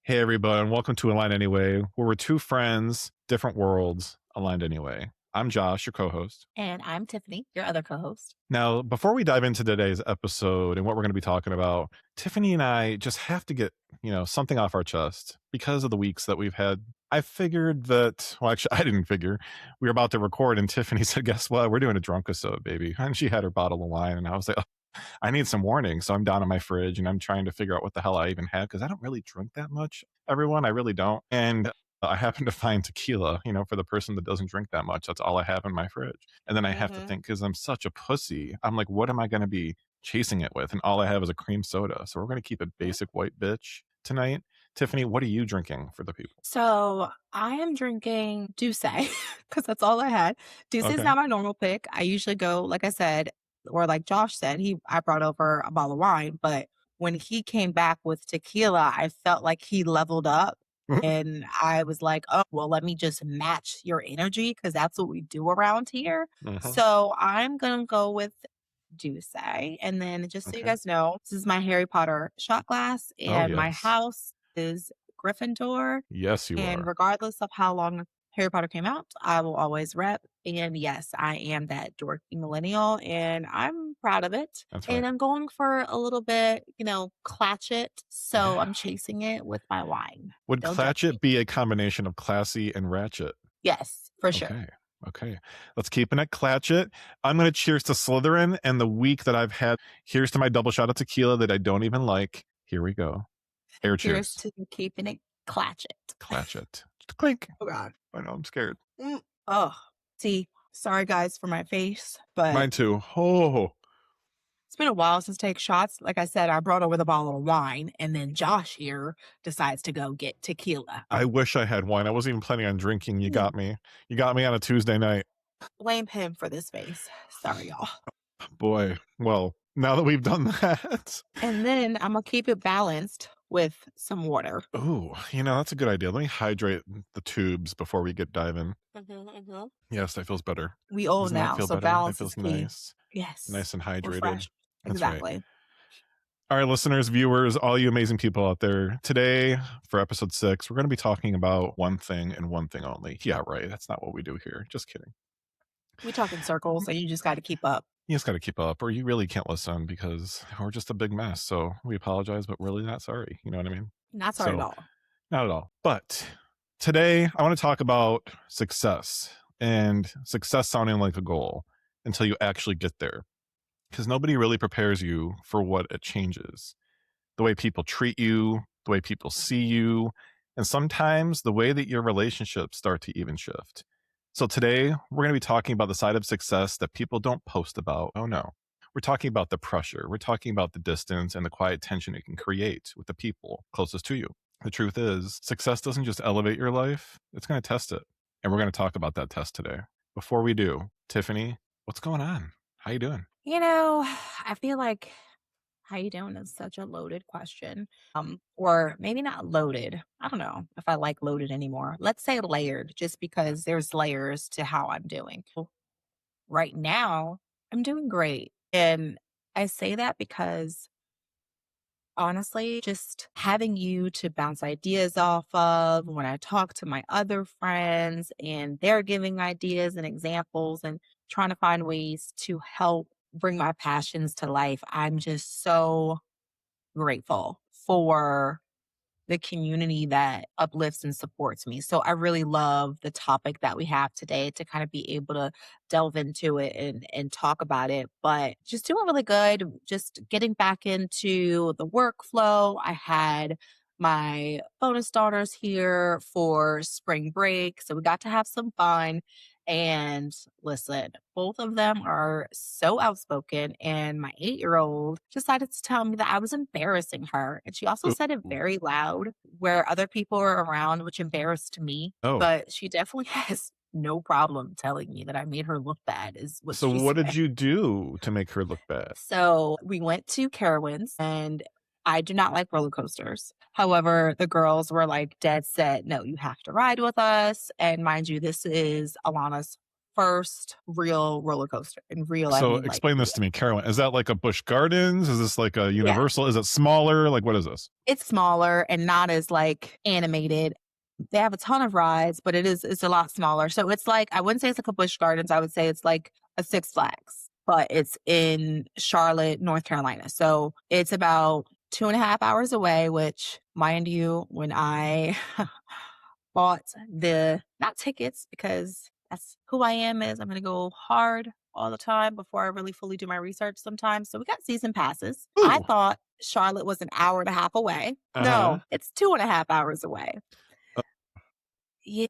Hey, everybody, and welcome to Aligned Anyway, where we're two friends, different worlds, aligned anyway. I'm Josh, your co-host. And I'm Tiffany, your other co-host. Now, before we dive into today's episode and what we're going to be talking about, Tiffany and I just have to get, something off our chest because of the weeks that we've had. I figured that, well, actually, I didn't figure. We were about to record, and Tiffany said, guess what? We're doing a drunk episode, baby. And she had her bottle of wine, and I was like, I need some warning. So I'm down in my fridge and I'm trying to figure out what the hell I even have because I don't really drink that much, everyone. I really don't. And I happen to find tequila, for the person that doesn't drink that much. That's all I have in my fridge. And then I have to think, because I'm such a pussy, I'm like, what am I going to be chasing it with? And all I have is a cream soda. So we're going to keep it basic white bitch tonight. Tiffany, what are you drinking for the people? So I am drinking Douce because that's all I had. Douce is not my normal pick. I usually go, like I said, or like Josh said, I brought over a bottle of wine, but when he came back with tequila, I felt like he leveled up. And I was like, oh, well, let me just match your energy because that's what we do around here. So I'm going to go with Douce. And then just so you guys know, this is my Harry Potter shot glass and my house is Gryffindor. Yes, you And are. regardless of how long Harry Potter came out, I will always rep. And yes, I am that dorky millennial and I'm proud of it. That's right. And I'm going for a little bit, clatchet. So I'm chasing it with my wine. Would Don't clatchet be a combination of classy and ratchet? Yes, for sure. Okay. Let's keep it at clatchet. I'm going to cheers to Slytherin and the week that I've had. Here's to my double shot of tequila that I don't even like. Here we go. Air cheers. Cheers to keeping it clatchet. Clatchet. Clink. Oh, God. I know, I'm scared. Oh, see, sorry, guys, for my face, but Mine too. Oh. It's been a while since take shots. Like I said, I brought over the bottle of wine, and then Josh here decides to go get tequila. I wish I had wine. I wasn't even planning on drinking. You got me. You got me on a Tuesday night. Blame him for this face. Sorry, y'all. Boy. Well, now that we've done that. And then I'm going to keep it balanced with some water. Ooh, that's a good idea. Let me hydrate the tubes before we get diving. Yes, that feels better. We old now, so better? Balance feels is key. Nice. Yes. Nice and hydrated. Refresh. Exactly. Right. All right, listeners, viewers, all you amazing people out there. Today, for episode 6, we're going to be talking about one thing and one thing only. Yeah, right. That's not what we do here. Just kidding. We talk in circles, so you just got to keep up. You just got to keep up, or you really can't listen because we're just a big mess. So we apologize, but really not sorry. You know what I mean? Not sorry at all. Not at all. But today, I want to talk about success and success sounding like a goal until you actually get there. Because nobody really prepares you for what it changes. The way people treat you, the way people see you, and sometimes the way that your relationships start to even shift. So today, we're going to be talking about the side of success that people don't post about. Oh no. We're talking about the pressure. We're talking about the distance and the quiet tension it can create with the people closest to you. The truth is, success doesn't just elevate your life, it's going to test it. And we're going to talk about that test today. Before we do, Tiffany, what's going on? How you doing? I feel like how you doing is such a loaded question. Or maybe not loaded. I don't know if I like loaded anymore. Let's say layered, just because there's layers to how I'm doing. Right now, I'm doing great. And I say that because honestly, just having you to bounce ideas off of when I talk to my other friends and they're giving ideas and examples and trying to find ways to help bring my passions to life. I'm just so grateful for the community that uplifts and supports me. So I really love the topic that we have today to kind of be able to delve into it and talk about it. But just doing really good, just getting back into the workflow. I had my bonus daughters here for spring break. So we got to have some fun. And listen, both of them are so outspoken. And my 8-year-old decided to tell me that I was embarrassing her. And she also said it very loud where other people are around, which embarrassed me. Oh. But she definitely has no problem telling me that I made her look bad. So what did you do to make her look bad? So we went to Carowinds and I do not like roller coasters. However, the girls were like dead set, no, you have to ride with us. And mind you, this is Alana's first real roller coaster. And real, I So mean like explain real. this to me, Carolyn. Is that like a Busch Gardens? Is this like a Yeah. Universal? Is it smaller? Like what is this? It's smaller and not as like animated. They have a ton of rides, but it's a lot smaller. So it's like I wouldn't say it's like a Busch Gardens. I would say it's like a Six Flags, but it's in Charlotte, North Carolina. So it's about 2.5 hours away, which mind you, when I bought the not tickets because that's who I am is I'm gonna go hard all the time before I really fully do my research sometimes. So we got season passes. I Ooh. thought Charlotte was an hour and a half away. Uh-huh. No, it's 2.5 hours away. Uh, Yeah.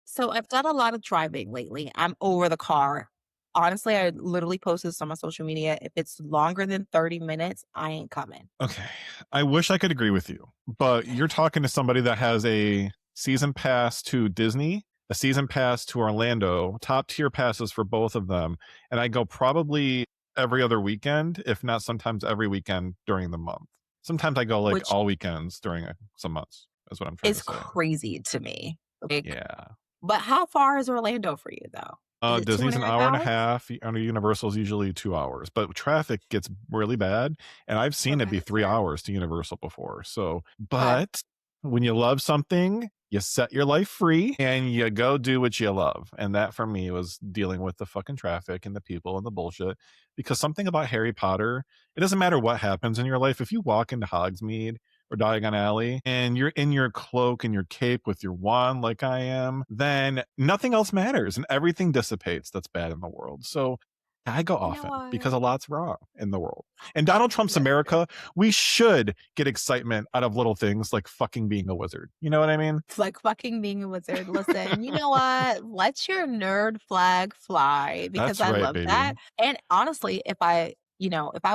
So I've done a lot of driving lately. I'm over the car. Honestly, I literally posted this on my social media. If it's longer than 30 minutes, I ain't coming. okay. I wish I could agree with you, but you're talking to somebody that has a season pass to Disney, a season pass to Orlando, top tier passes for both of them. And I go probably every other weekend, if not sometimes every weekend during the month. Sometimes I go like Which all weekends during some months, is what I'm trying to is say. crazy to me. Like, Yeah. but how far is Orlando for you though? Is it two and Disney's a an half hour and a hours? half. Under Universal's usually 2 hours, but traffic gets really bad, and I've seen it Okay, be that's three fair. hours to Universal before. So, Okay. but when you love something, you set your life free and you go do what you love. And that for me was dealing with the fucking traffic and the people and the bullshit. Because something about Harry Potter, it doesn't matter what happens in your life. If you walk into Hogsmeade or Diagon Alley and you're in your cloak and your cape with your wand like I am, then nothing else matters and everything dissipates that's bad in the world. So I go You know often what? because a lot's wrong in the world. And Donald Trump's That's fair. America, we should get excitement out of little things like fucking being a wizard. You know what I mean? It's like fucking being a wizard. Listen, you know what? Let your nerd flag fly because That's I right, love baby. that. And honestly, if I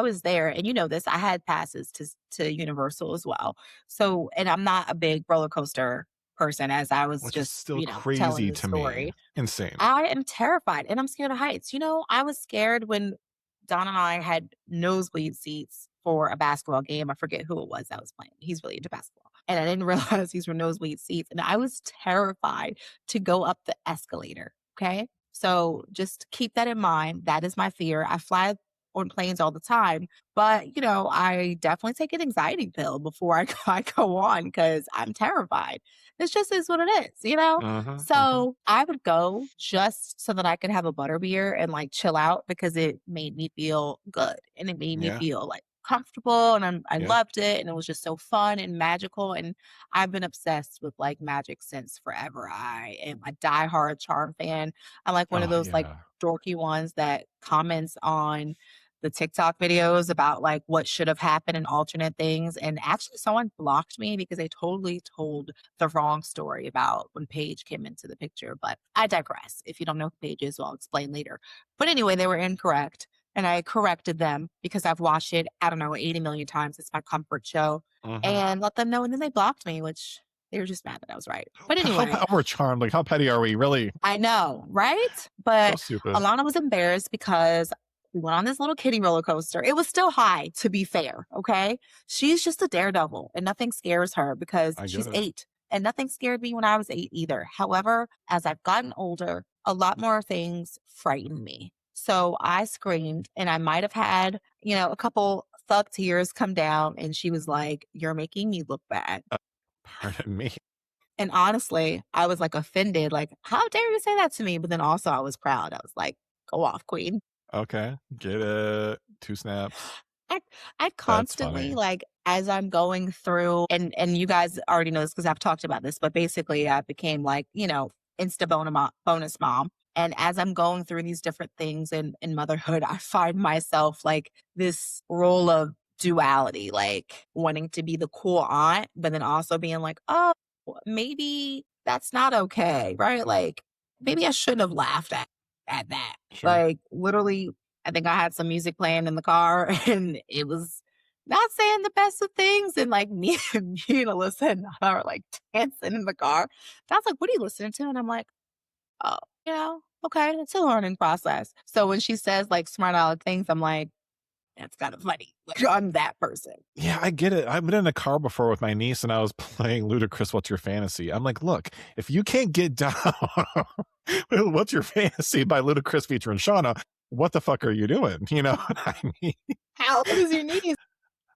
was there and you know this, I had passes to Universal as well. So, and I'm not a big roller coaster person as I was Which is just, still telling crazy the to me. story. Insane. I am terrified and I'm scared of heights. I was scared when Don and I had nosebleed seats for a basketball game. I forget who it was that was playing. He's really into basketball. And I didn't realize these were nosebleed seats. And I was terrified to go up the escalator. Okay. So just keep that in mind. That is my fear. I fly on planes all the time, but I definitely take an anxiety pill before I go on because I'm terrified. This just is what it is. Mhm, mhm. So I would go just so that I could have a butterbeer and like chill out because it made me feel good and it made me Yeah, feel like comfortable and I yeah. loved it and it was just so fun and magical and I've been obsessed with like magic since forever. I am a diehard charm fan. I'm like one of Oh, those like yeah. dorky ones that comments on the TikTok videos about like what should have happened and alternate things. And actually someone blocked me because they totally told the wrong story about when Paige came into the picture. But I digress. If you don't know who Paige is, I'll explain later. But anyway, they were incorrect. And I corrected them because I've watched it, I don't know, 80 million times. It's my comfort show Mhm. and let them know. And then they blocked me, which they were just mad that I was right. But How anyway, we're charmed, like, how petty are we? Really? I know, right? So But stupid. Alana was embarrassed because we went on this little kiddie roller coaster. It was still high, to be fair. Okay. She's just a daredevil and nothing scares her because I get she's it. 8. And nothing scared me when I was 8 either. However, as I've gotten older, a lot more things frighten me. So I screamed and I might have had, a couple thug tears come down. And she was like, "You're making me look bad." Pardon me. And honestly, I was, like, offended, like, "How dare you say that to me?" But then also I was proud. I was like, "Go off, queen." Okay, get it. 2 snaps. I I That's constantly, funny. like, as I'm going through and you guys already know this because 'cause I've talked about this, but basically I became, like, Insta bonus mom. And as I'm going through these different things in motherhood, I find myself, like, this role of duality, like, wanting to be the cool aunt, but then also being like, "Oh, maybe that's not okay," right? Like, maybe I shouldn't have laughed at that. Sure. Like, literally I think I had some music playing in the car and it was not saying the best of things. And like me and Alyssa and Nana are like dancing in the car. That's like, "What are you listening to?" And I'm like, "Oh, okay, it's a learning process." So when she says like smart aleck things, I'm like, That's kind of funny. Like, I'm that person. Yeah, I get it. I've been in a car before with my niece and I was playing Ludacris What's Your Fantasy. I'm like, look, if you can't get down with What's Your Fantasy by Ludacris featuring Shauna, what the fuck are you doing? You know what I mean? How old is your niece?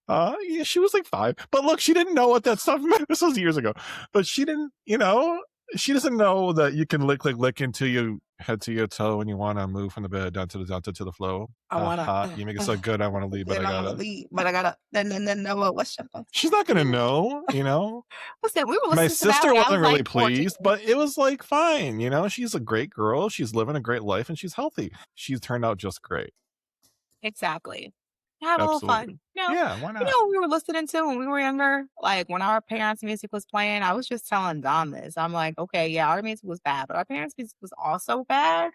Yeah, she was like 5. But look, she didn't know what that stuff meant. This was years ago. But she didn't, she doesn't know that you can lick until you head to your toe when you want to move from the bed down to the flow. I wanna You make it so good. I want to leave, but then I I wanna gotta. leave, but I gotta then what's your She's not gonna know. Listen, we were My listening to that sister when I was wasn't like really 14. pleased, but it was like fine. She's a great girl. She's living a great life and she's healthy. She's turned out just great. Exactly. Have a little Absolutely. fun. Yeah, why You not? know what we were listening to when we were younger? Like when our parents' music was playing, I was just telling Don this. I'm like, okay, yeah, our music was bad, but our parents' music was also bad.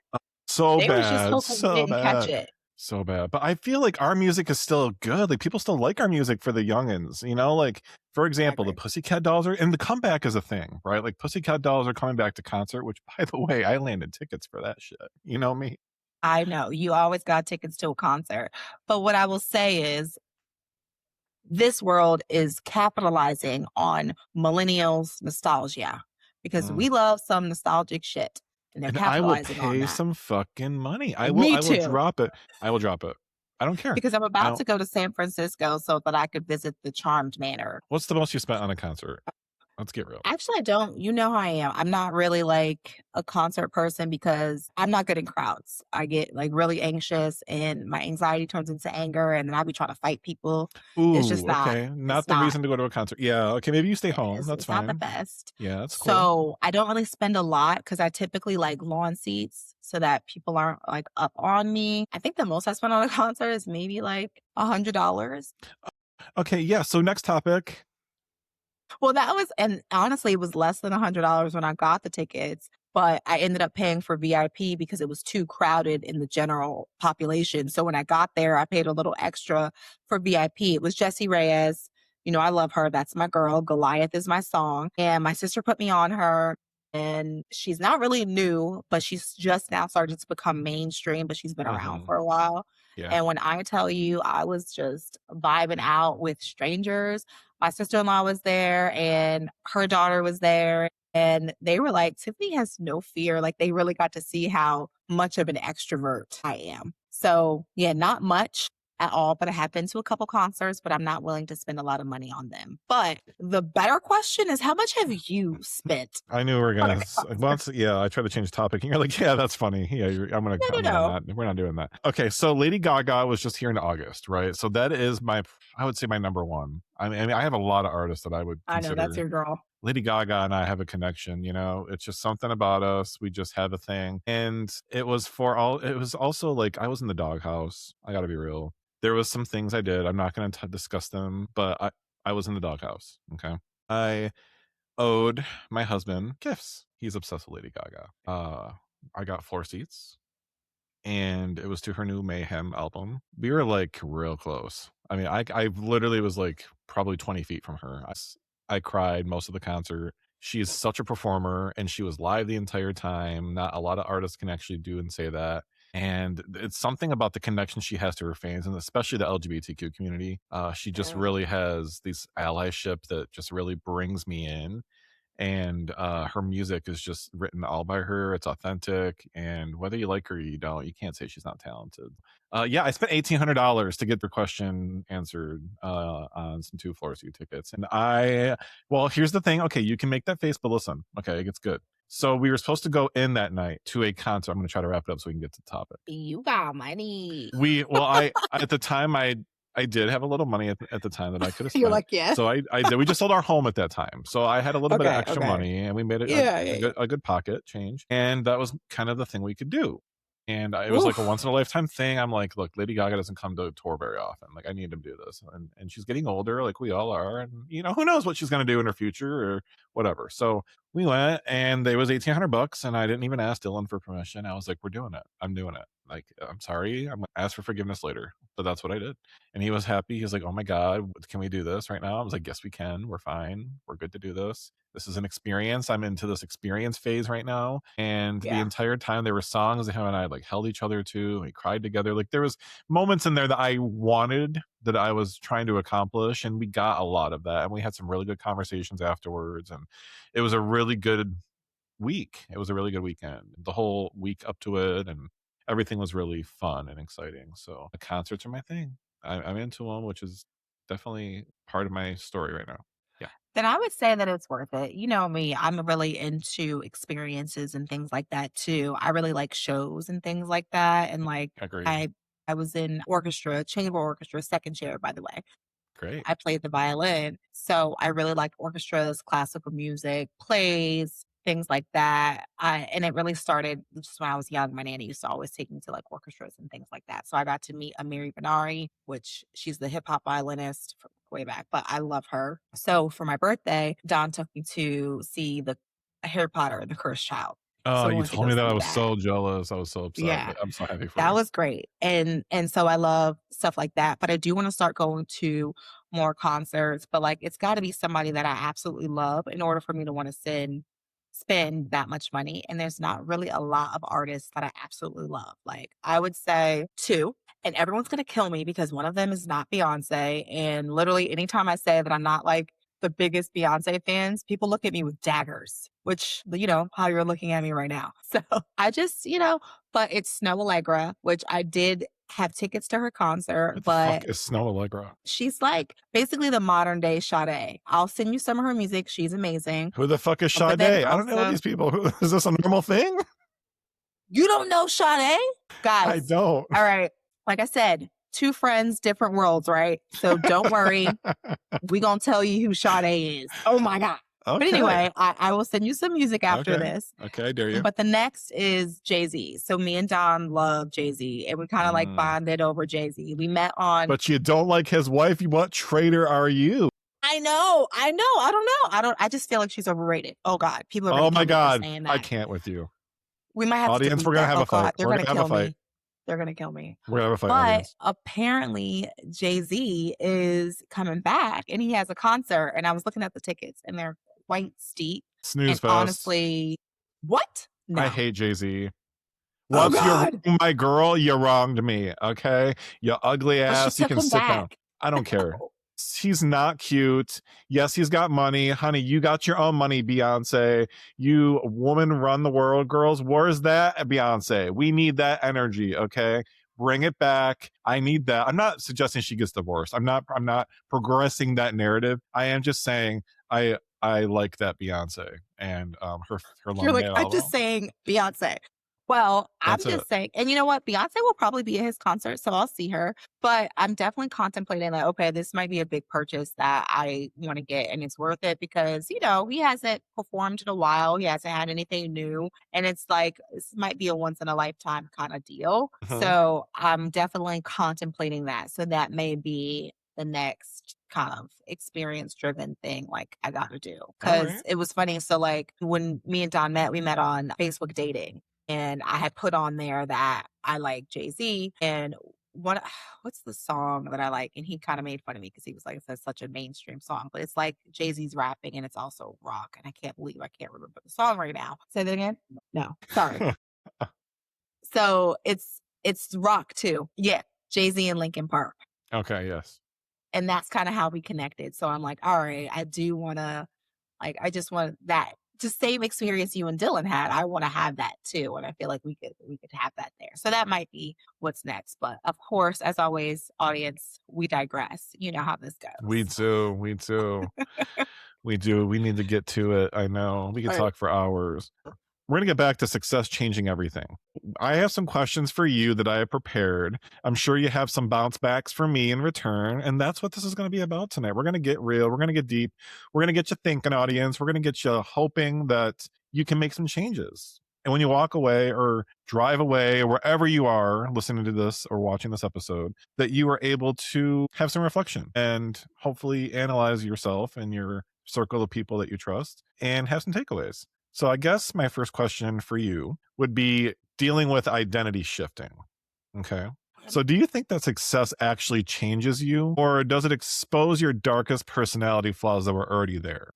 So They was just bad, hoping we so didn't catch bad, it. so bad. But I feel like our music is still good. Like people still like our music for the youngins, Like for I example, the agree. Pussycat Dolls are, and the comeback is a thing, right? Like Pussycat Dolls are coming back to concert, which by the way, I landed tickets for that shit. You know me. I know you always got tickets to a concert. But what I will say is this world is capitalizing on millennials' nostalgia because Mm. we love some nostalgic shit and they're And I will capitalizing on pay that. some fucking money. Me I will too. drop it. I will drop it. I don't care. Because I'm I about don't to go to San Francisco so that I could visit the Charmed Manor. What's the most you spent on a concert? Let's get real. Actually, I don't. You know how I am. I'm not really like a concert person because I'm not good in crowds. I get like really anxious and my anxiety turns into anger and then I be trying to fight people. It's just Ooh, not, okay. it's Not the not, reason to go to a concert. Yeah, okay, maybe you stay home. That's it's not the fine. best. Yeah, that's cool. So I don't really spend a lot because I typically like lawn seats so that people aren't like up on me. I think the most I spent on a concert is maybe like $100. Okay, yeah, so next topic. Well, that was and honestly, it was less than $100 when I got the tickets, but I ended up paying for VIP because it was too crowded in the general population. So when I got there, I paid a little extra for VIP. It was Jessie Reyes. You know, I love her. That's my girl. Goliath is my song. And my sister put me on her. And she's not really new, but she's just now started to become mainstream, but she's been around Mhm. for a while. Yeah. And when I tell you, I was just vibing out with strangers. My sister-in-law was there and her daughter was there, and they were like, "Tiffany has no fear." Like, they really got to see how much of an extrovert I am. So, yeah, not much at all, but I have been to a couple concerts, but I'm not willing to spend a lot of money on them. But the better question is, how much have you spent I knew we were on a gonna concert? once yeah, I tried to change the topic and you're like, "Yeah, that's funny. Yeah, No, no, I'm gonna no. not we're not doing that." Okay, so Lady Gaga was just here in August, right? So that is I would say my number 1. I have a lot of artists that I would I know that's consider. your girl. Lady Gaga and I have a connection, It's just something about us. We just have a thing. And it was also like I was in the doghouse. I got to be real. There was some things I did. I'm not going to discuss them, but I was in the doghouse. Okay. I owed my husband gifts. He's obsessed with Lady Gaga. I got floor seats and it was to her new Mayhem album. We were like real close. I mean, I literally was like probably 20 feet from her. I cried most of the concert. She is such a performer and she was live the entire time. Not a lot of artists can actually do and say that. And it's something about the connection she has to her fans and especially the LGBTQ community. She just Yeah. really has these allyship that just really brings me in, and her music is just written all by her. It's authentic, and whether you like her or you don't, you can't say she's not talented. Yeah, I spent $1,800 to get your question answered on some two floor seat tickets, and well, here's the thing. Okay, you can make that face, but listen, okay, it gets good. So we were supposed to go in that night to a concert. I'm going to try to wrap it up so we can get to the topic. You got money. I at the time I did have a little money at the time that I could have You're spent. like, yeah. So I did. We just sold our home at that time. So I had a little bit of Okay, extra okay. money and we made it Yeah, yeah, yeah. a good pocket change. And that was kind of the thing we could do. And it was like a Oof. once in a lifetime thing. I'm like, look, Lady Gaga doesn't come to tour very often. Like I need to do this. And she's getting older, like we all are. And who knows what she's gonna do in her future or whatever. So we went and there was $1,800 and I didn't even ask Dylan for permission. I was like, we're doing it. I'm doing it. Like, I'm sorry, I'm gonna ask for forgiveness later. But that's what I did. And he was happy. He was like, oh my God, can we do this right now? I was like, yes, we can. We're fine. We're good to do this. This is an experience. I'm into this experience phase right now. And the Yeah. entire time there were songs that him and I like held each other to, and we cried together. Like there was moments in there that I wanted, that I was trying to accomplish, and we got a lot of that. And we had some really good conversations afterwards. And it was a really good week. It was a really good weekend. The whole week up to it, and everything was really fun and exciting. So the concerts are my thing. I'm into them, which is definitely part of my story right now. Yeah, Then I would say that it's worth it. You know me, I'm really into experiences and things like that too. I really like shows and things like that. And like agreed. I was in orchestra, chamber orchestra, second chair, by the way. Great. I played the violin. So I really liked orchestras, classical music, plays, things like that. And it really started just when I was young. My nanny used to always take me to like orchestras and things like that. So I got to meet Amiri Benari, which she's the hip hop violinist from way back, but I love her. So for my birthday, Don took me to see the Harry Potter, and the Cursed Child. Oh, So we you went to told go me that. I see was that. so jealous. I was so upset, Yeah. but I'm so happy for That you. was great, and so I love stuff like that, but I do wanna start going to more concerts, but, like, it's gotta be somebody that I absolutely love in order for me to wanna spend that much money, and there's not really a lot of artists that I absolutely love. Like, I would say 2, and everyone's gonna kill me because one of them is not Beyoncé, and literally anytime I say that I'm not, like, the biggest Beyoncé fans, people look at me with daggers, which, how you're looking at me right now. So, I just, but it's Snow Allegra, which I did have tickets to her concert, What the fuck but is Snow Allegra? she's like basically the modern day Sade. I'll send you some of her music. She's amazing. Who the fuck is But then Sade? I don't know also, these people. Is this a normal thing? you don't know Sade? I Guys, don't. all right. Like I said, two friends, different worlds, right? So don't worry. We gonna tell you who Sade is. Oh my God. But Okay. anyway, I will send you some music after Okay. this. Okay. I dare you. But the next is Jay-Z. So me and Don love Jay-Z, and we kinda, like, Mm. bonded over Jay-Z. We met on But you don't like his wife. What traitor are you? I know, I don't know. I just feel like she's overrated. Oh god, people are gonna Oh kill my me for God. saying I that. can't with you. We might have to Audience, delete we're gonna that. have Oh a fight. god, they're We're gonna gonna have a kill fight. me. They're gonna kill me. We're gonna have a fight, But audience. apparently Jay-Z is coming back, and he has a concert, and I was looking at the tickets, and they're quite steep, Snooze and fest. honestly what? I No. hate Jay-Z. Oh Once you god! wronged my girl, you wronged me. Okay. You ugly But she ass. You took can him sit down. back. I don't care. He's not cute. Yes, he's got money. Honey, you got your own money, Beyonce. You woman run the world, girls. Where's that, Beyonce? We need that energy, okay? Bring it back. I need that. I'm not suggesting she gets divorced. I'm not progressing that narrative. I am just saying I like that Beyonce and her You're like, lemonade "I'm just album. saying Beyonce." Well, I'm That's it. just saying, and you know what? Beyonce will probably be at his concert, so I'll see her, but I'm definitely contemplating like, okay, this might be a big purchase that I wanna get, and it's worth it because, he hasn't performed in a while, he hasn't had anything new, and it's like, this might be a once in a lifetime kinda deal, Mhm. so I'm definitely contemplating that, so that may be the next kind of experience driven thing like I gotta do. All Cause right. it was funny. So like when me and Don met, we met on Facebook dating. And I had put on there that I like Jay-Z and what what's the song that I like? And he kind of made fun of me because he was like, it's such a mainstream song, but it's like Jay-Z's rapping and it's also rock. And I can't believe I can't remember the song right now. Say that again? No, sorry. So it's rock too. Yeah. Jay-Z and Linkin Park. Okay, yes. And that's kinda how we connected, so I'm like, "Alright, I do wanna I just want that the same experience you and Dylan had, I wanna have that too," and I feel like we could have that there. So that might be what's next, but of course, as always, audience, we digress. You know how this We goes. do, we do. We do. We need to get to it. I know. We could Alright. talk for hours. We're going to get back to success changing everything. I have some questions for you that I have prepared. I'm sure you have some bounce backs for me in return. And that's what this is going to be about tonight. We're going to get real. We're going to get deep. We're going to get you thinking, audience. We're going to get you hoping that you can make some changes. And when you walk away or drive away, or wherever you are listening to this or watching this episode, that you are able to have some reflection and hopefully analyze yourself and your circle of people that you trust and have some takeaways. So I guess my first question for you would be dealing with identity shifting. Okay. So do you think that success actually changes you, or does it expose your darkest personality flaws that were already there?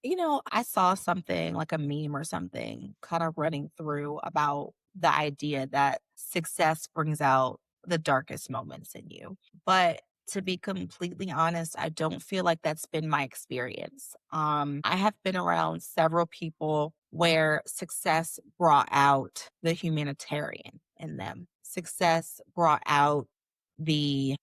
I saw something like a meme or something kind of running through about the idea that success brings out the darkest moments in you. But to be completely honest, I don't feel like that's been my experience. I have been around several people where success brought out the humanitarian in them. Success brought out the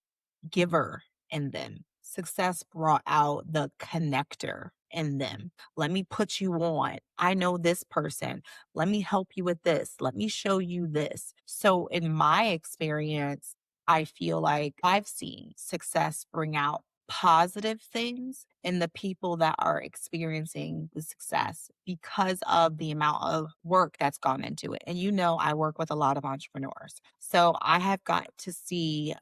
giver in them. Success brought out the connector in them. Let me put you on. I know this person. Let me help you with this. Let me show you this. So, in my experience, I feel like I've seen success bring out positive things in the people that are experiencing the success because of the amount of work that's gone into it. And I work with a lot of entrepreneurs. So I have got to see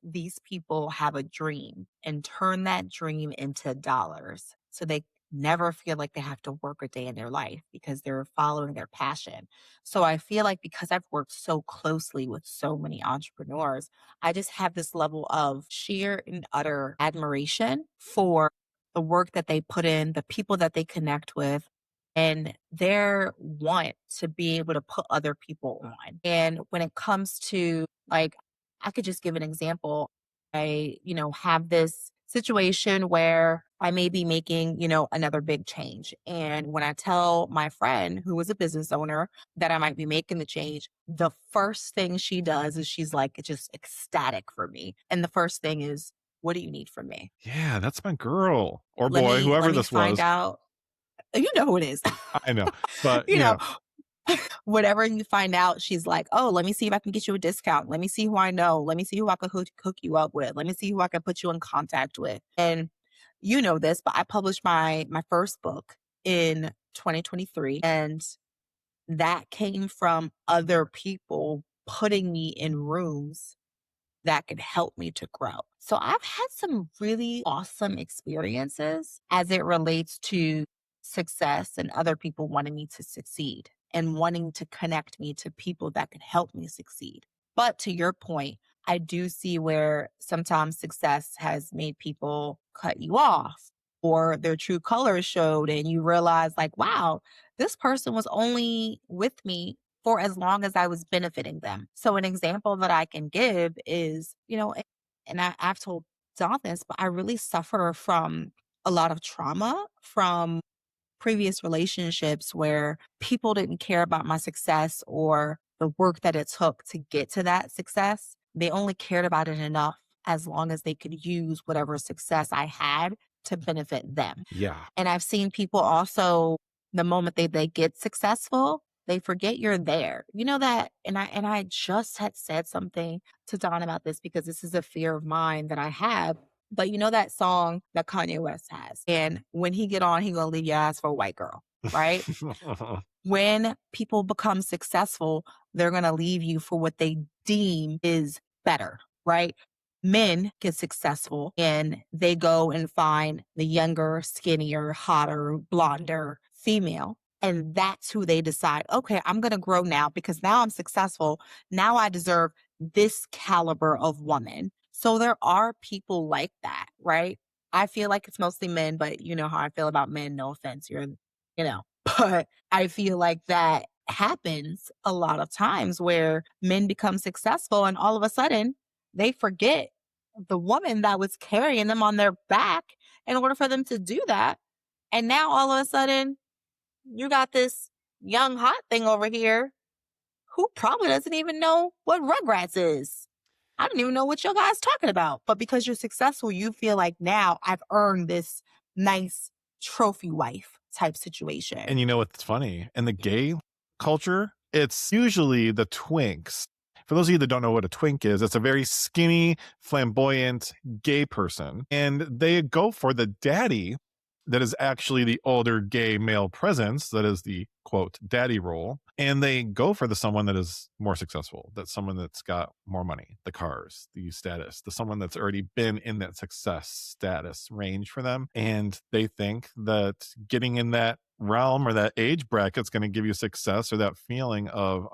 these people have a dream and turn that dream into dollars. So they never feel like they have to work a day in their life because they're following their passion. So I feel like because I've worked so closely with so many entrepreneurs, I just have this level of sheer and utter admiration for the work that they put in, the people that they connect with, and their want to be able to put other people on. And when it comes to like, I could just give an example. Have this situation where I may be making, another big change. And when I tell my friend who is a business owner that I might be making the change, the first thing she does is she's like just ecstatic for me. And the first thing is, what do you need from me? Yeah, that's my girl or Let boy, me let whoever me this find was. out. You know who it is. I know. But, you know, Whatever you find out, she's like, "Oh, let me see if I can get you a discount. Let me see who I know. Let me see who I can hook you up with. Let me see who I can put you in contact with." And you know this, but I published my first book in 2023, and that came from other people putting me in rooms that could help me to grow. So I've had some really awesome experiences as it relates to success and other people wanting me to succeed and wanting to connect me to people that could help me succeed. But to your point, I do see where sometimes success has made people cut you off or their true colors showed, and you realize, like, wow, this person was only with me for as long as I was benefiting them. So an example that I can give is, and I've told Don this, but I really suffer from a lot of trauma from previous relationships where people didn't care about my success or the work that it took to get to that success. They only cared about it enough as long as they could use whatever success I had to benefit them. yeah. And I've seen people also, the moment they get successful, they forget you're there. You know that, and I just had said something to Don about this because this is a fear of mine that I have. But you know that song that Kanye West has, and when he get on, he gonna leave your ass for a white girl, right? When people become successful, they're going to leave you for what they deem is better, right? Men get successful and they go and find the younger, skinnier, hotter, blonder female. And that's who they decide, okay, I'm going to grow now because now I'm successful. Now I deserve this caliber of woman. So there are people like that, right? I feel like it's mostly men, but you know how I feel about men. No offense. But I feel like that happens a lot of times where men become successful and all of a sudden they forget the woman that was carrying them on their back in order for them to do that. And now all of a sudden you got this young hot thing over here who probably doesn't even know what Rugrats is. I don't even know what your guy's talking about. But because you're successful, you feel like now I've earned this nice trophy wife type situation. And you know what's funny? In the gay culture, it's usually the twinks. For those of you that don't know what a twink is, it's a very skinny, flamboyant gay person. And they go for the daddy that is actually the older gay male presence that is the quote daddy role, and they go for the someone that is more successful, that's someone that's got more money, the cars, the status, the someone that's already been in that success status range for them, and they think that getting in that realm or that age bracket is going to give you success, or that feeling of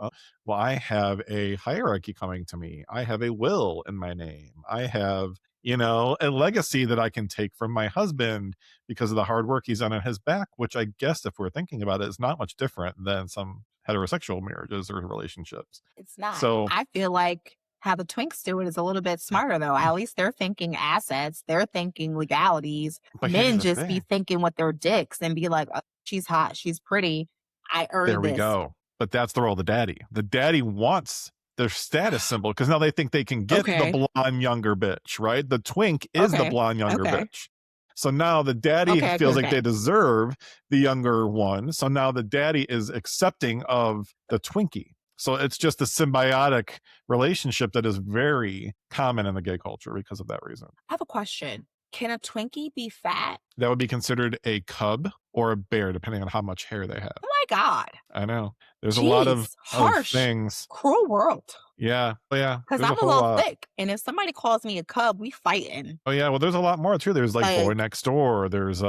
well, I have a hierarchy coming to me, I have a will in my name, I have, you know, a legacy that I can take from my husband because of the hard work he's done on his back, which I guess if we're thinking about it is not much different than some heterosexual marriages or relationships. It's not. So, I feel like how the twinks do it is a little bit smarter though. At least they're thinking assets, they're thinking legalities. but here's Men the just be thing. thinking with their dicks and be like, "Oh, she's hot, she's pretty. I There earned we this." go. But that's the role of the daddy. The daddy wants their status symbol because now they think they can get the Okay. blonde younger bitch, right? The twink is the Okay. blonde younger Okay. bitch. So now the daddy Okay. Okay. feels like Okay. they deserve the younger one. So now the daddy is accepting of the Twinkie. So it's just a symbiotic relationship that is very common in the gay culture because of that reason. I have a question. Can a Twinkie be fat? That would be considered a cub or a bear, depending on how much hair they Oh have. my God. I know. There's a lot Jeez. of Harsh. things. Cruel world. Yeah. Oh, yeah. Because There's a I'm a whole little lot. thick. And if somebody calls me a cub, we fighting. Oh, yeah. Well, there's a lot more too. There's like Boy Like, Next Door. There's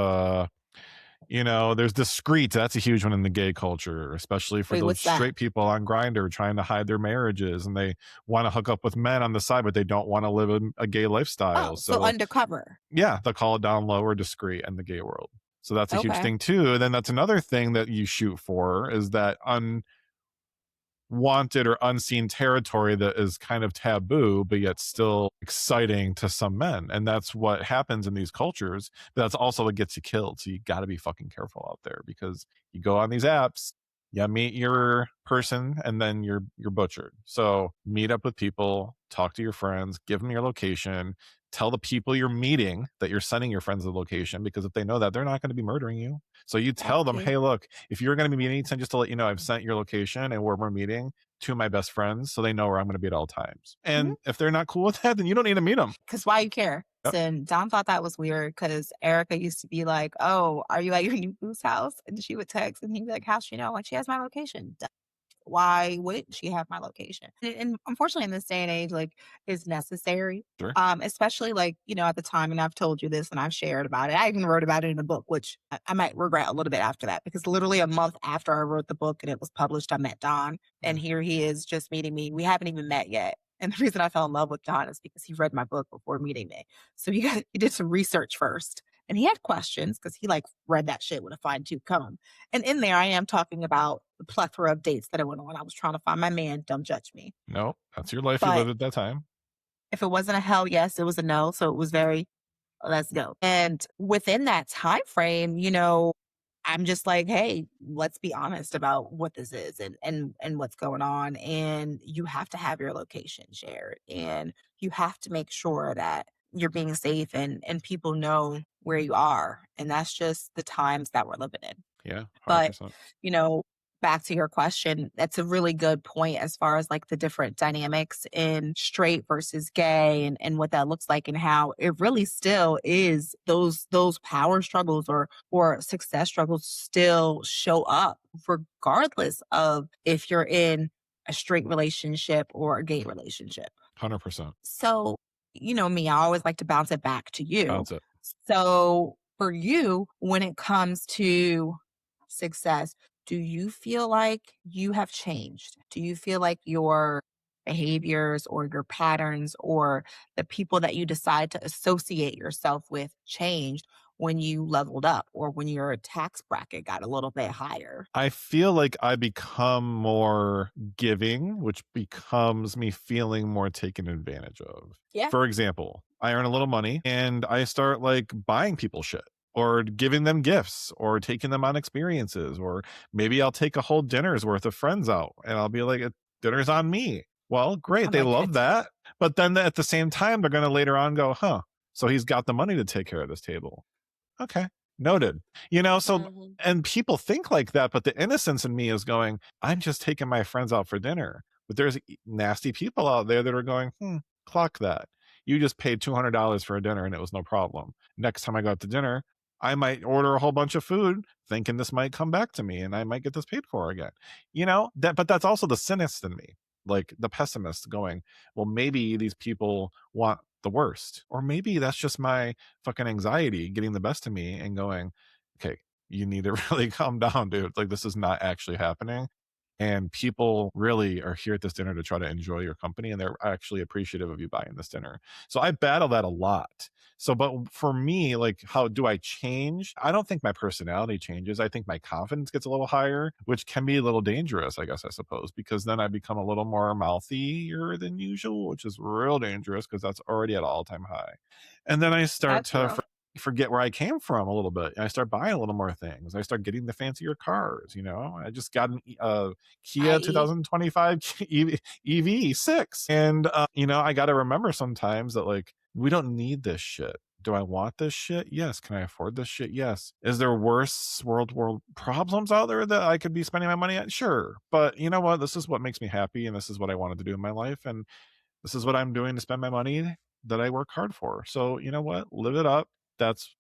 you know, there's discreet. That's a huge one in the gay culture, especially for wait, those what's that? straight people on Grinder trying to hide their marriages, and they want to hook up with men on the side, but they don't want to live a gay lifestyle. Oh, so So undercover. yeah, they'll call it down low or discreet in the gay world. So that's a huge Okay. thing too. Then that's another thing that you shoot for is that wanted or unseen territory that is kind of taboo, but yet still exciting to some men. And that's what happens in these cultures. But that's also what gets you killed. So you got to be fucking careful out there because you go on these apps, you meet your person, and then you're butchered. So meet up with people, talk to your friends, give them your location, tell the people you're meeting that you're sending your friends the location, because if they know that, they're not going to be murdering you. So you tell That's them, key. hey, look, if you're going to be meeting, just to let you know, I've sent your location and where we're meeting to my best friends so they know where I'm going to be at all times. And if they're not cool with that, then you don't need to meet them. Because why you care? Yep. And Dom thought that was weird because Erica used to be like, "Oh, are you at your new boo's house?" And she would text, and he'd be like, "How's she know?" Like she has my location. Why wouldn't she have my location? And unfortunately, in this day and age, like, it's necessary. Sure. Especially like, at the time, and I've told you this and I've shared about it. I even wrote about it in a book, which I might regret a little bit after that because literally a month after I wrote the book and it was published, I met Don. And here he is just meeting me. We haven't even met yet. And the reason I fell in love with Don is because he read my book before meeting me. So he did some research first. And he had questions because he like read that shit with a fine tooth comb. And in there, I am talking about the plethora of dates that I went on. I was trying to find my man. Don't judge me. No, that's your life you But lived at that time. if it wasn't a hell yes, it was a no. So it was very, let's go. And within that time frame, I'm just like, hey, let's be honest about what this is and what's going on. And you have to have your location shared. And you have to make sure that you're being safe and people know where you are. And that's just the times that we're living in. Yeah, But, 100%. you know, back to your question, that's a really good point as far as like the different dynamics in straight versus gay and what that looks like and how it really still is those power struggles or success struggles still show up regardless of if you're in a straight relationship or a gay relationship. 100%. So, me, I always like to bounce it back to you. Bounce it. So, for you, when it comes to success, do you feel like you have changed? Do you feel like your behaviors or your patterns or the people that you decide to associate yourself with changed when you leveled up or when your tax bracket got a little bit higher? I feel like I become more giving, which becomes me feeling more taken advantage of. Yeah. For example, I earn a little money and I start like buying people shit or giving them gifts or taking them on experiences, or maybe I'll take a whole dinner's worth of friends out and I'll be like, dinner's on me. Well, great. I'm They like, love that. But then at the same time, they're going to later on go, huh, so he's got the money to take care of this table. Okay. Noted. So Mhm. and people think like that, but the innocence in me is going, I'm just taking my friends out for dinner. But there's nasty people out there that are going, clock that. You just paid $200 for a dinner and it was no problem. Next time I go out to dinner, I might order a whole bunch of food thinking this might come back to me and I might get this paid for again. But that's also the cynics in me, like the pessimist going, well, maybe these people want the worst. Or maybe that's just my fucking anxiety getting the best of me and going, okay, you need to really calm down, dude. Like, this is not actually happening. And people really are here at this dinner to try to enjoy your company, and they're actually appreciative of you buying this dinner. So I battle that a lot. So, but for me, like, how do I change? I don't think my personality changes. I think my confidence gets a little higher, which can be a little dangerous, I guess, I suppose, because then I become a little more mouthier than usual, which is real dangerous because that's already at all time high. And then I start That's to real. forget where I came from a little bit. And I start buying a little more things. I start getting the fancier cars. I just got a Kia I.e., 2025 EV6. And, I got to remember sometimes that, like, we don't need this shit. Do I want this shit? Yes. Can I afford this shit? Yes. Is there worse world problems out there that I could be spending my money on? Sure. But you know what? This is what makes me happy. And this is what I wanted to do in my life. And this is what I'm doing to spend my money that I work hard for. So you know what? Live it up. That's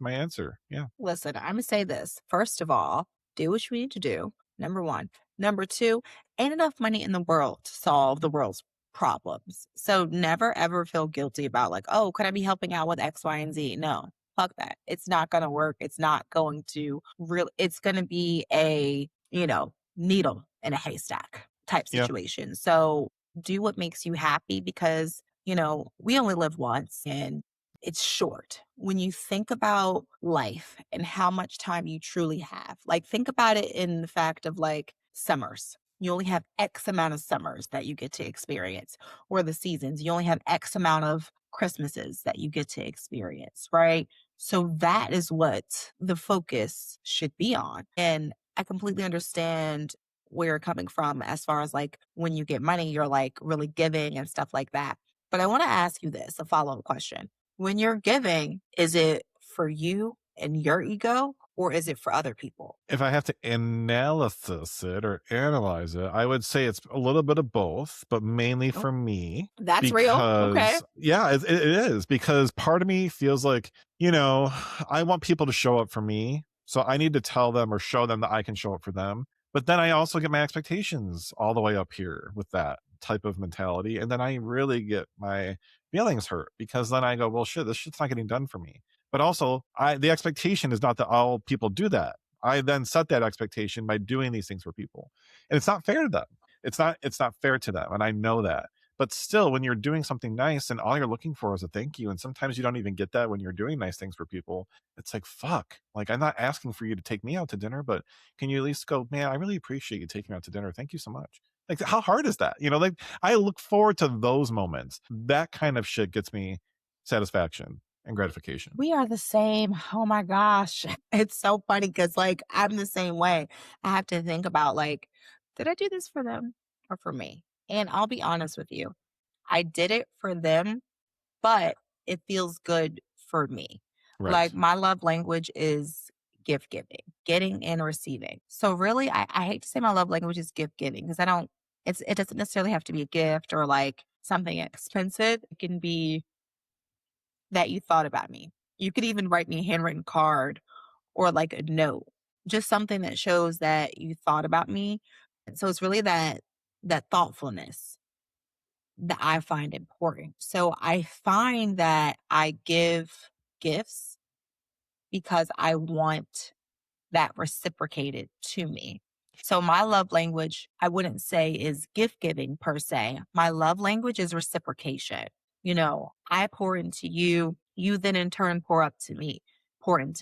my answer. Yeah. listen, I'm gonna say this. First of all, do what you need to do. Number one. Number two, ain't enough money in the world to solve the world's problems. So never ever feel guilty about like, oh, could I be helping out with X, Y, and Z? No. Fuck that. It's not gonna work. It's not going to really it's gonna be a, needle in a haystack type Yeah. situation. So do what makes you happy because, we only live once and it's short. When you think about life and how much time you truly have, like think about it in the fact of like summers. You only have X amount of summers that you get to experience, or the seasons. You only have X amount of Christmases that you get to experience, right? So that is what the focus should be on. And I completely understand where you're coming from as far as like when you get money, you're like really giving and stuff like that. But I want to ask you this a follow up question. When you're giving, is it for you and your ego, or is it for other people? If I have to analysis it or analyze it, I would say it's a little bit of both, but mainly Oh, for me that's real. Okay. because, yeah, it is because part of me feels like, I want people to show up for me. So I need to tell them or show them that I can show up for them. But then I also get my expectations all the way up here with that type of mentality. And then I really get my feelings hurt because then I go, well, shit, this shit's not getting done for me. But also, the expectation is not that all people do that. I then set that expectation by doing these things for people. And it's not fair to them. It's not fair to them. And I know that. But still, when you're doing something nice and all you're looking for is a thank you, and sometimes you don't even get that when you're doing nice things for people, it's like, fuck. Like, I'm not asking for you to take me out to dinner, but can you at least go, man, I really appreciate you taking me out to dinner. Thank you so much. Like, how hard is that? Like, I look forward to those moments. That kind of shit gets me satisfaction and gratification. We are the same. Oh my gosh. It's so funny because, like, I'm the same way. I have to think about, like, did I do this for them or for me? And I'll be honest with you, I did it for them, but it feels good for me. Right. Like, my love language is gift giving, getting and receiving. So, really, I hate to say my love language is gift giving because I don't, it doesn't necessarily have to be a gift or like something expensive. It can be that you thought about me. You could even write me a handwritten card or like a note, just something that shows that you thought about me. And so it's really that thoughtfulness that I find important. So I find that I give gifts because I want that reciprocated to me. So my love language, I wouldn't say is gift giving per se. My love language is reciprocation. I pour into you, you then in turn pour into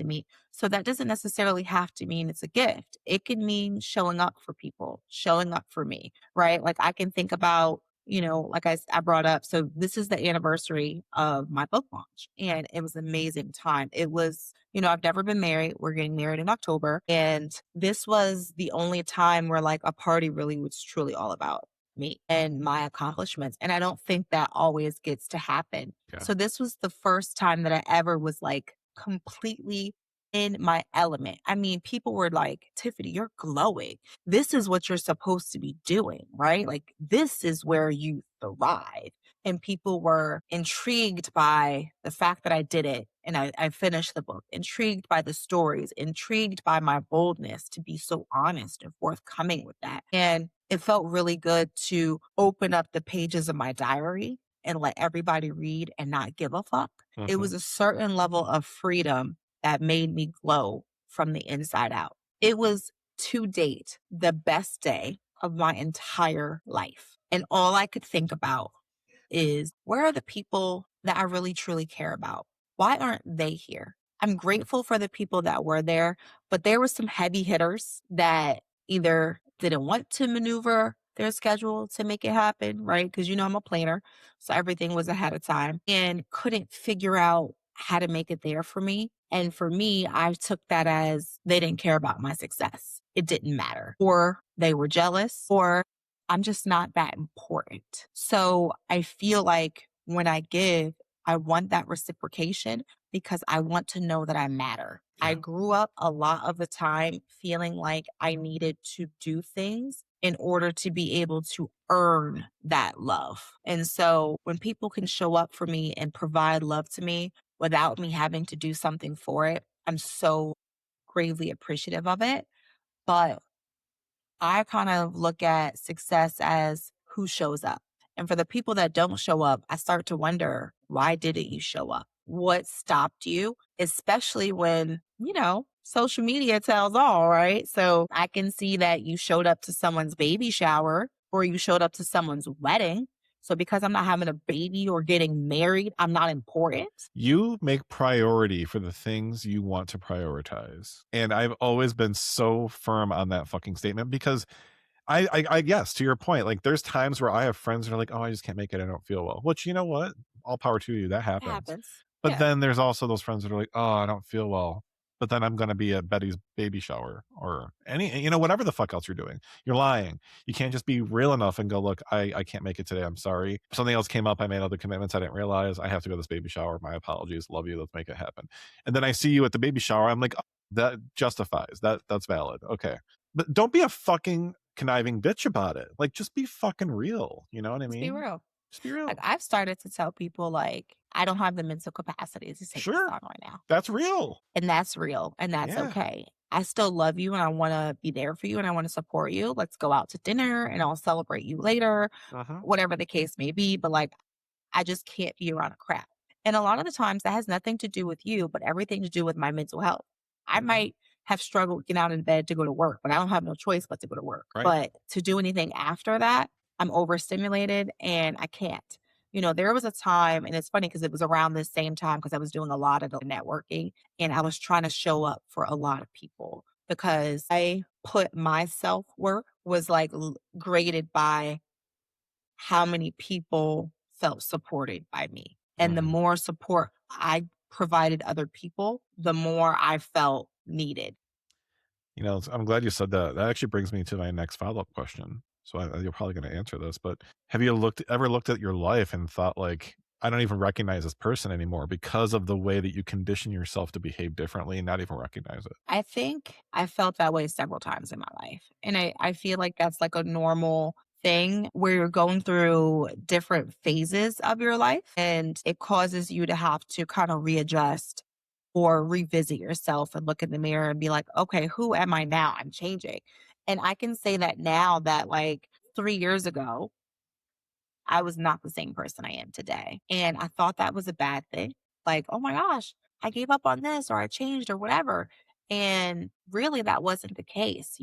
me. So that doesn't necessarily have to mean it's a gift. It can mean showing up for people, showing up for me, right? Like I can think about, like I brought up. So this is the anniversary of my book launch and it was an amazing time. It was, I've never been married. We're getting married in October. And this was the only time where like a party really was truly all about me and my accomplishments. And I don't think that always gets to happen. Yeah. So this was the first time that I ever was like completely in my element. I mean, people were like, Tiffany, you're glowing. This is what you're supposed to be doing, right? Like, this is where you thrive. And people were intrigued by the fact that I did it And I finished the book, intrigued by the stories, intrigued by my boldness to be so honest and forthcoming with that. And it felt really good to open up the pages of my diary and let everybody read and not give a fuck. It Mhm. was a certain level of freedom that made me glow from the inside out. It was to date the best day of my entire life. And all I could think about is where are the people that I really truly care about? Why aren't they here? I'm grateful for the people that were there, but there were some heavy hitters that either didn't want to maneuver their schedule to make it happen, right? Because I'm a planner. So everything was ahead of time and couldn't figure out how to make it there for me. And for me, I took that as they didn't care about my success. It didn't matter. Or they were jealous, or I'm just not that important. So I feel like when I give, I want that reciprocation because I want to know that I matter. I Yeah. grew up a lot of the time feeling like I needed to do things in order to be able to earn that love. And so when people can show up for me and provide love to me without me having to do something for it, I'm so gravely appreciative of it. But I kind of look at success as who shows up. And for the people that don't show up, I start to wonder, why didn't you show up? What stopped you? Especially when, social media tells all, right? So I can see that you showed up to someone's baby shower or you showed up to someone's wedding. So because I'm not having a baby or getting married, I'm not important. You make priority for the things you want to prioritize. And I've always been so firm on that fucking statement because I yes, to your point, like there's times where I have friends that are like, "Oh, I just can't make it. I don't feel well." Which you know what? All power to you. That It happens. happens. But Yeah. then there's also those friends that are like, "Oh, I don't feel well." But then I'm gonna be at Betty's baby shower or whatever the fuck else you're doing. You're lying. You can't just be real enough and go, "Look, I can't make it today. I'm sorry. Something else came up. I made other commitments I didn't realize. I have to go to this baby shower. My apologies. Love you. Let's make it happen." And then I see you at the baby shower. I'm like, "Oh, that justifies. That's valid. Okay." But don't be a fucking conniving bitch about it. Like, just be fucking real. You know what I Let's be mean? real. Just be Like real. I've started to tell people like I don't have the mental capacity to take this Sure. on right now. That's real. And that's real and that's Yeah. okay. I still love you and I want to be there for you and I want to support you. Let's go out to dinner and I'll celebrate you later, Uh-huh. whatever the case may be. But like I just can't be around a crowd. And a lot of the times that has nothing to do with you, but everything to do with my mental health. I Mhm. might have struggled getting out of bed to go to work, but I don't have no choice but to go to work. Right. But to do anything after that, I'm overstimulated and I can't. There was a time, and it's funny because it was around the same time because I was doing a lot of the networking and I was trying to show up for a lot of people because I put my self worth was like graded by how many people felt supported by me. And the Mhm. more support I provided other people, the more I felt needed. I'm glad you said that. That actually brings me to my next follow-up question. So you're probably going to answer this, but have you ever looked at your life and thought like, I don't even recognize this person anymore because of the way that you condition yourself to behave differently and not even recognize it? I think I felt that way several times in my life. And I feel like that's like a normal thing where you're going through different phases of your life and it causes you to have to kind of readjust or revisit yourself and look in the mirror and be like, okay, who am I now? I'm changing. And I can say that now that like 3 years ago, I was not the same person I am today. And I thought that was a bad thing. Like, oh my gosh, I gave up on this or I changed or whatever. And really, that wasn't the case.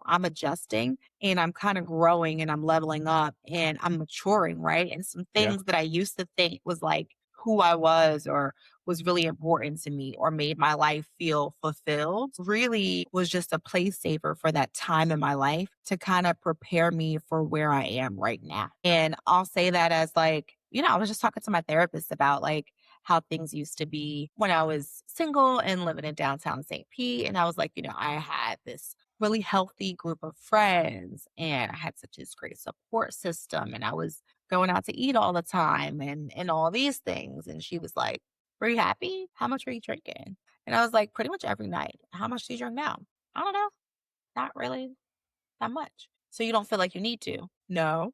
I'm adjusting and I'm kind of growing and I'm leveling up and I'm maturing, right? And some Yeah. things that I used to think was like who I was or was really important to me or made my life feel fulfilled really was just a place saver for that time in my life to kind of prepare me for where I am right now. And I'll say that as like, I was just talking to my therapist about like how things used to be when I was single and living in downtown St. Pete. And I was like, I had this really healthy group of friends and I had such this great support system and I was going out to eat all the time and all these things. And she was like, were you happy? How much were you drinking? And I was like, pretty much every night. How much do you drink now? I don't know. Not really that much. So you don't feel like you need to? No.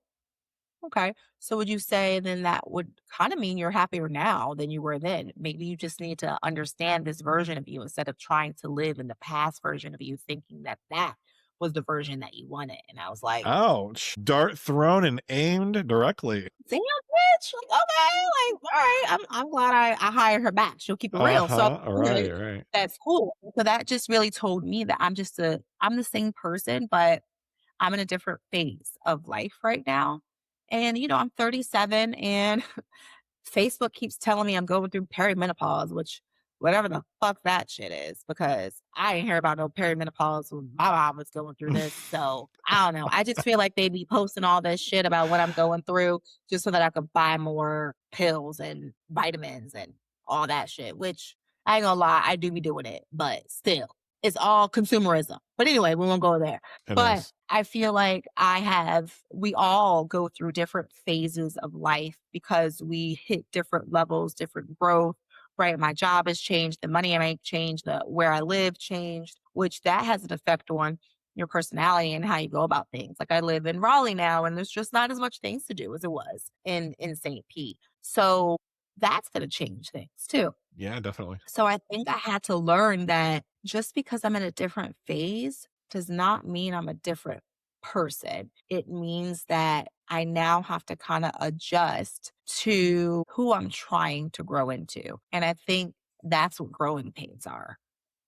Okay. So would you say then that would kind of mean you're happier now than you were then? Maybe you just need to understand this version of you instead of trying to live in the past version of you, thinking that that was the version that you wanted. And I was like, Ouch. Dart thrown and aimed directly. damn, bitch. Like, okay. Like, all right. I'm glad I hired her back. She'll keep it real. So Uh-huh. okay, Right, right. that's cool. So that just really told me that I'm the same person, but I'm in a different phase of life right now. And, I'm 37 and Facebook keeps telling me I'm going through perimenopause, which whatever the fuck that shit is, because I didn't hear about no perimenopause when my mom was going through this. So I don't know. I just feel like they be posting all this shit about what I'm going through just so that I could buy more pills and vitamins and all that shit, which I ain't gonna lie, I do be doing it, but still, it's all consumerism. But anyway, we won't go there. It But is. I feel like we all go through different phases of life because we hit different levels, different growth, right? My job has changed, the money I make changed, the where I live changed, which that has an effect on your personality and how you go about things. Like I live in Raleigh now and there's just not as much things to do as it was in St. Pete. So that's going to change things too. Yeah, definitely. So I think I had to learn that just because I'm in a different phase does not mean I'm a different person. It means that I now have to kind of adjust to who I'm trying to grow into. And I think that's what growing pains are.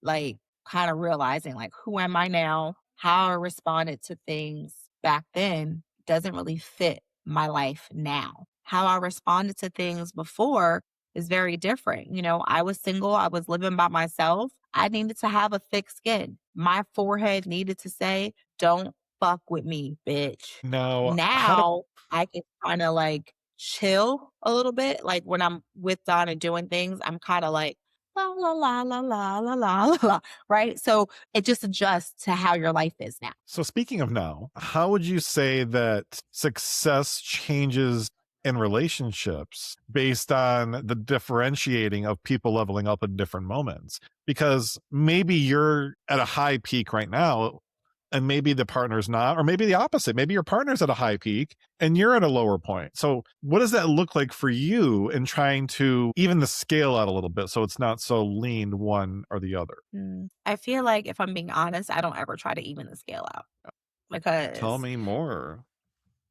Like kind of realizing like who am I now? How I responded to things back then doesn't really fit my life now. How I responded to things before is very different. I was single, I was living by myself. I needed to have a thick skin. My forehead needed to say, "Don't fuck with me, bitch." Now, how do Now I can kind of like chill a little bit. Like when I'm with Don and doing things, I'm kind of like, la, la, la, la, la, la, la, la, la, right? So it just adjusts to how your life is now. so speaking of now, how would you say that success changes in relationships based on the differentiating of people leveling up at different moments? Because maybe you're at a high peak right now and maybe the partner's not, or maybe the opposite. Maybe your partner's at a high peak and you're at a lower point. So, what does that look like for you in trying to even the scale out a little bit so it's not so leaned one or the other? I feel like if I'm being honest, I don't ever try to even the scale out Tell because me more.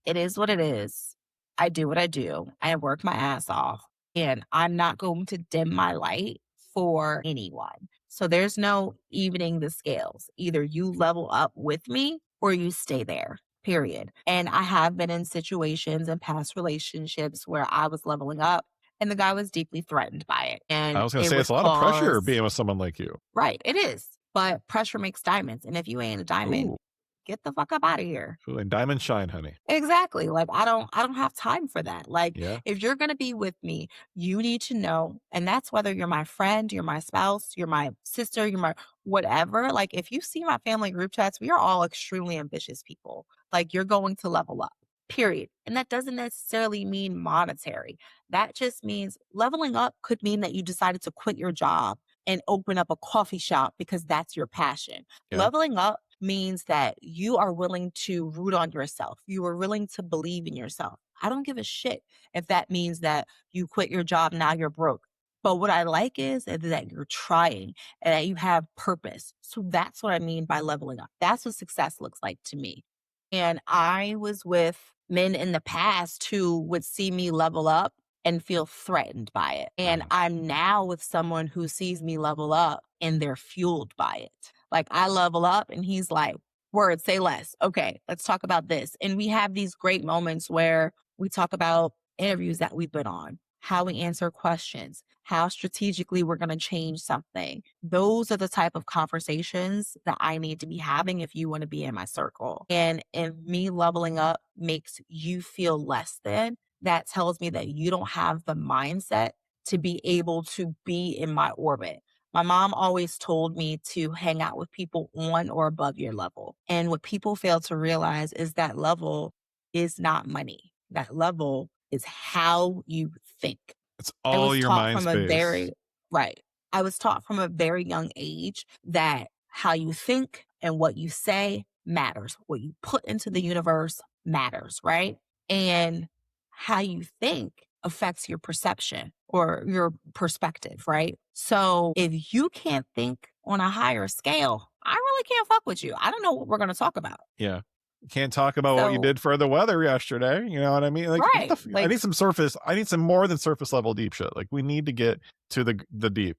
it is what it is. I do what I do. I work my ass off and I'm not going to dim my light for anyone. So there's no evening the scales. Either you level up with me or you stay there, period. And I have been in situations and past relationships where I was leveling up and the guy was deeply threatened by it. I And was going to it say it's would a lot of pressure cause, being with someone like you. right, it is. But pressure makes diamonds. And if you ain't a diamond, Ooh, get the fuck up out of here. ooh, and diamond shine, honey. Exactly. Like I don't have time for that. Like Yeah. if you're going to be with me, you need to know and that's whether you're my friend, you're my spouse, you're my sister, you're my whatever. Like if you see my family group chats, we are all extremely ambitious people. Like you're going to level up. Period. And that doesn't necessarily mean monetary. That just means leveling up could mean that you decided to quit your job and open up a coffee shop because that's your passion. Yeah. Leveling up means that you are willing to root on yourself. You are willing to believe in yourself. I don't give a shit if that means that you quit your job, now you're broke. But what I like is that you're trying and that you have purpose. So that's what I mean by leveling up. That's what success looks like to me. And I was with men in the past who would see me level up and feel threatened by it. And Mm. I'm now with someone who sees me level up and they're fueled by it. Like I level up and he's like, word, say less. Okay, let's talk about this. And we have these great moments where we talk about interviews that we've been on, how we answer questions, how strategically we're going to change something. Those are the type of conversations that I need to be having if you want to be in my circle. And if me leveling up makes you feel less than, that tells me that you don't have the mindset to be able to be in my orbit. My mom always told me to hang out with people on or above your level. And what people fail to realize is that level is not money. That level is how you think. It's I all was your taught mind from a space. very right. I was taught from a very young age that how you think and what you say matters. What you put into the universe matters, right? And how you think affects your perception or your perspective, right? So if you can't think on a higher scale, I really can't fuck with you. I don't know what we're going to talk about. Yeah. You can't talk about what you So, did for the weather yesterday, you know what I mean? Like, what the right. f I Like, need some surface I need some more than surface level deep shit, like, we need to get to the deep.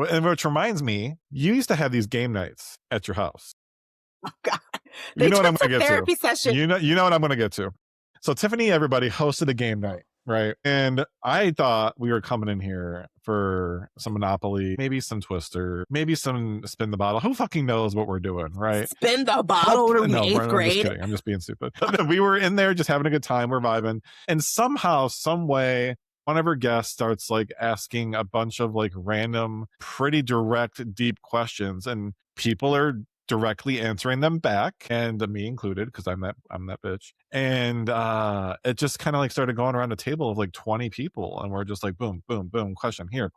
And which reminds me, you used to have these game nights at your house. oh God, You they know what I'm took gonna some get to. therapy session. You know what I'm gonna get to. So Tiffany, everybody hosted a game night, right? And I thought we were coming in here for some Monopoly, maybe some Twister, maybe some spin the bottle. Who fucking knows what we're doing, right? Spin the bottle in No, eighth I'm just grade. kidding. I'm just being stupid. We were in there just having a good time. We're vibing. And somehow, some way, one of her guests starts like asking a bunch of like random, pretty direct, deep questions. And people are directly answering them back, and me included, because I'm that bitch. And it just kind of like started going around a table of like 20 people, and we're just like boom, boom, boom, question here,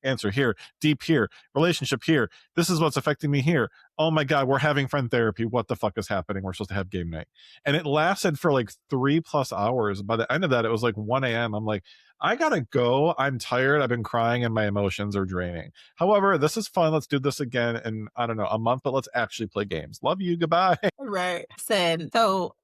answer here, deep here, relationship here. This is what's affecting me here. Oh my God, we're having friend therapy. What the fuck is happening? We're supposed to have game night. And it lasted for like 3+ hours. By the end of that, it was like 1 a.m. I'm like, I gotta go. I'm tired. I've been crying and my emotions are draining. However, this is fun. Let's do this again in, I don't know, a month, but let's actually play games. Love you. Goodbye. Right. Said so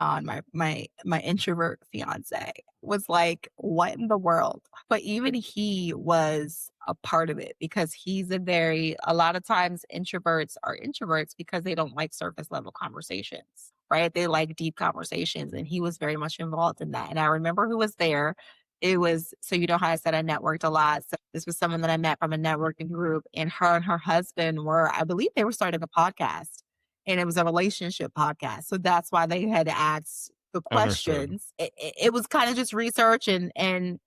on my introvert fiance was like, what in the world? But even he was a part of it because he's a lot of times introverts are introverts because they don't like surface level conversations, right? They like deep conversations. And he was very much involved in that. And I remember who was there. It was, so you know how I said I networked a lot. So this was someone that I met from a networking group, and her husband were, I believe they were starting a podcast, and it was a relationship podcast. So that's why they had asked the Understood. questions. It was kind of just research, and I'm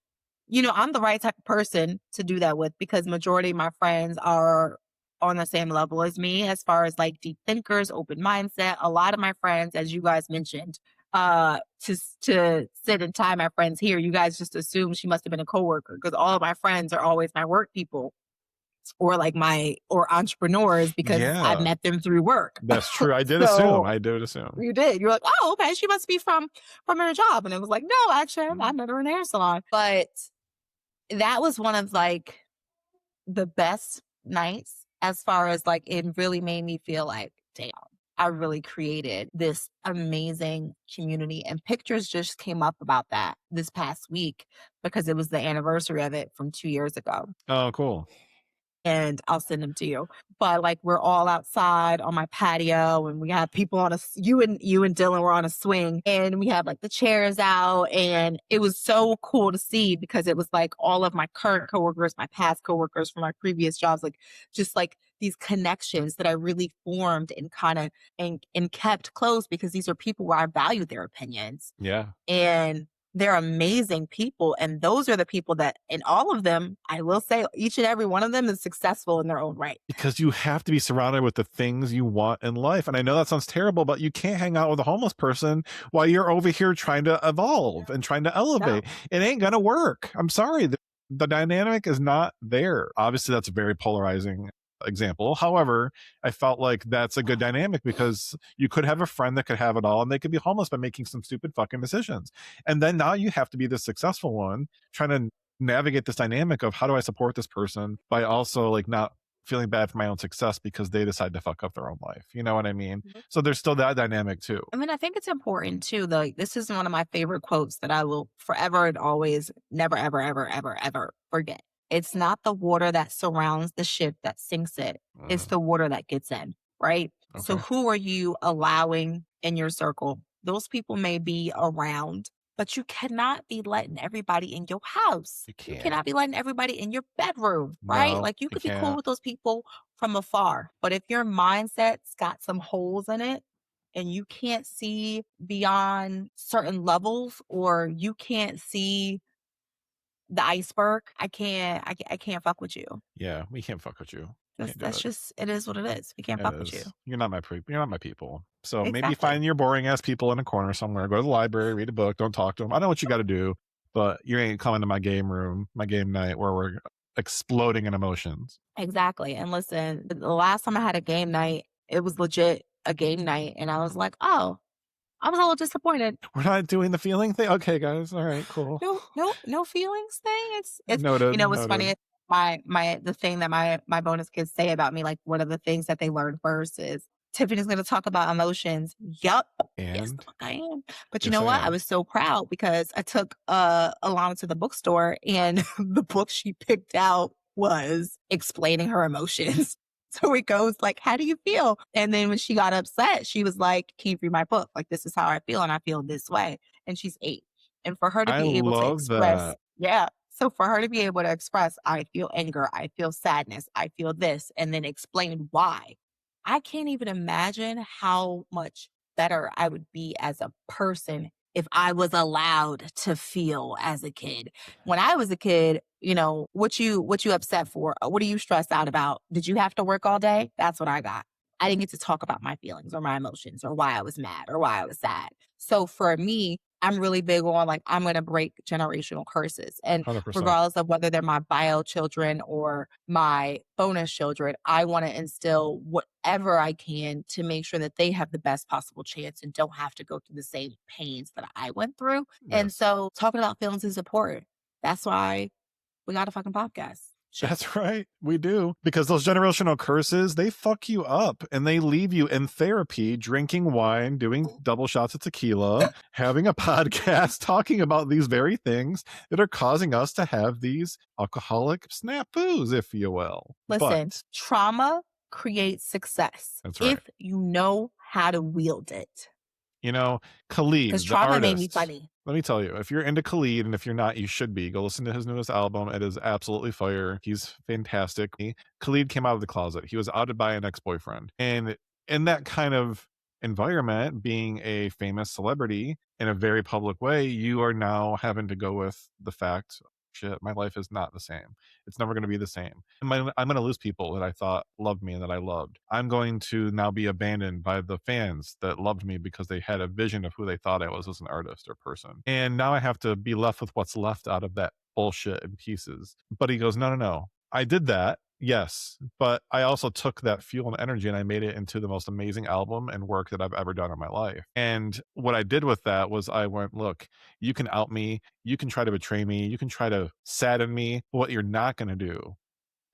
the right type of person to do that with because majority of my friends are on the same level as me as far as like deep thinkers, open mindset. A lot of my friends, as you guys mentioned, to sit and tie my friends here, you guys just assume she must have been a coworker because all of my friends are always my work people or like or entrepreneurs because I've Yeah, met them through work. that's true. I did assume. So I did assume. you did. You're like, oh, okay, she must be from her job. And it was like, no, actually, I Mm. met her in the hair salon. But that was one of like the best nights as far as like it really made me feel like, damn, I really created this amazing community. And pictures just came up about that this past week because it was the anniversary of it from 2 years ago, Oh, cool. and I'll send them to you. But like we're all outside on my patio, and we have people on you and Dylan were on a swing, and we have like the chairs out, and it was so cool to see because it was like all of my current coworkers, my past coworkers from my previous jobs, like just like these connections that I really formed and kind of and kept close because these are people where I value their opinions, Yeah. and they're amazing people. And those are the people that, and all of them, I will say, each and every one of them is successful in their own right. Because you have to be surrounded with the things you want in life. And I know that sounds terrible, but you can't hang out with a homeless person while you're over here trying to evolve and trying to No. elevate. It ain't gonna work. I'm sorry. The dynamic is not there. Obviously, that's a very polarizing example. However, I felt like that's a good dynamic because you could have a friend that could have it all and they could be homeless by making some stupid fucking decisions. And then now you have to be the successful one trying to navigate this dynamic of how do I support this person by also like not feeling bad for my own success because they decide to fuck up their own life. You know what I mean? Mhm. So there's still that dynamic too. I mean, I think it's important too. This is one of my favorite quotes that I will forever and always, never, ever, ever, ever, ever forget. It's not the water that surrounds the ship that sinks it. It's Mm, the water that gets in, right? So okay. who are you allowing in your circle? Those people may be around, but you cannot be letting everybody in your house. You You can't. cannot be letting everybody in your bedroom, right? No, Like you you could be cool can't. with those people from afar, but if your mindset's got some holes in it, and you can't see beyond certain levels or you can't see the iceberg, I can't fuck with you. Yeah, we can't fuck with you. Can't do That's it. just it is what it is. We can't It fuck with you. is. You're not my people. So maybe Exactly. find your boring ass people in a corner somewhere. Go to the library, read a book, don't talk to them. I know what you got to do, but you ain't coming to my game room, my game night where we're exploding in emotions. Exactly. And listen, the last time I had a game night, it was legit a game night. And I was like, oh, I was a little disappointed. We're not doing the feeling thing? Okay, guys. All right, cool. No feelings thing. It's Noted, what's noted. funny. My the thing that my bonus kids say about me, like one of the things that they learned first is Tiffany's going to talk about emotions. Yup, yes, the And fuck I am. But you yes, know I what? I am. was so proud because I took Alana to the bookstore, and the book she picked out was explaining her emotions. So it goes like, "How do you feel?" And then when she got upset, she was like, "Can you read my book? Like this is how I feel, and I feel this way." And she's 8. And for her to I be able to love express that. yeah. So for her to be able to express, "I feel anger, I feel sadness, I feel this," and then explain why. I can't even imagine how much better I would be as a person if I was allowed to feel as a kid. When I was a kid, what you upset for? What are you stressed out about? Did you have to work all day? That's what I got. I didn't get to talk about my feelings or my emotions or why I was mad or why I was sad. So for me, I'm really big on like I'm going to break generational curses. And 100%. regardless of whether they're my bio children or my bonus children, I want to instill whatever I can to make sure that they have the best possible chance and don't have to go through the same pains that I went through. And Yes. so talking about feelings is important. That's why we got a fucking podcast. Shit. That's right. We do. Because those generational curses, they fuck you up and they leave you in therapy, drinking wine, doing double shots of tequila, having a podcast talking about these very things that are causing us to have these alcoholic snafus, if you will. Listen, But trauma creates success that's right. if you know how to wield it. You know, Because Khalid, the trauma made me artist. funny. Let me tell you, if you're into Khalid, and if you're not, you should be. Go listen to his newest album. It is absolutely fire. He's fantastic. Khalid came out of the closet. He was outed by an ex-boyfriend. And in that kind of environment, being a famous celebrity in a very public way, you are now having to go with the fact, shit, my life is not the same. It's never going to be the same. I'm going to lose people that I thought loved me and that I loved. I'm going to now be abandoned by the fans that loved me because they had a vision of who they thought I was as an artist or person. And now I have to be left with what's left out of that bullshit and pieces. But he goes, no, no, no. I did that. Yes. But I also took that fuel and energy and I made it into the most amazing album and work that I've ever done in my life. And what I did with that was I went, look, you can out me, you can try to betray me, you can try to sadden me. What you're not going to do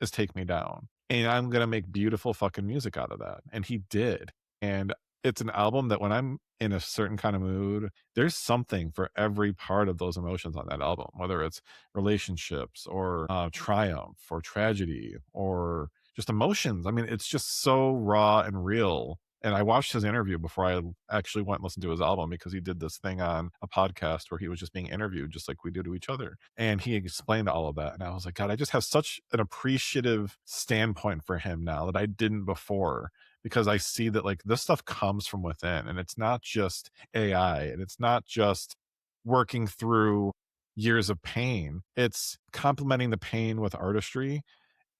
is take me down. And I'm going to make beautiful fucking music out of that. And he did. And it's an album that when I'm in a certain kind of mood, there's something for every part of those emotions on that album, whether it's relationships or triumph or tragedy or just emotions. I mean, it's just so raw and real. And I watched his interview before I actually went and listened to his album because he did this thing on a podcast where he was just being interviewed, just like we do to each other. And he explained all of that. And I was like, God, I just have such an appreciative standpoint for him now that I didn't before because I see that like this stuff comes from within and it's not just AI and it's not just working through years of pain. It's complementing the pain with artistry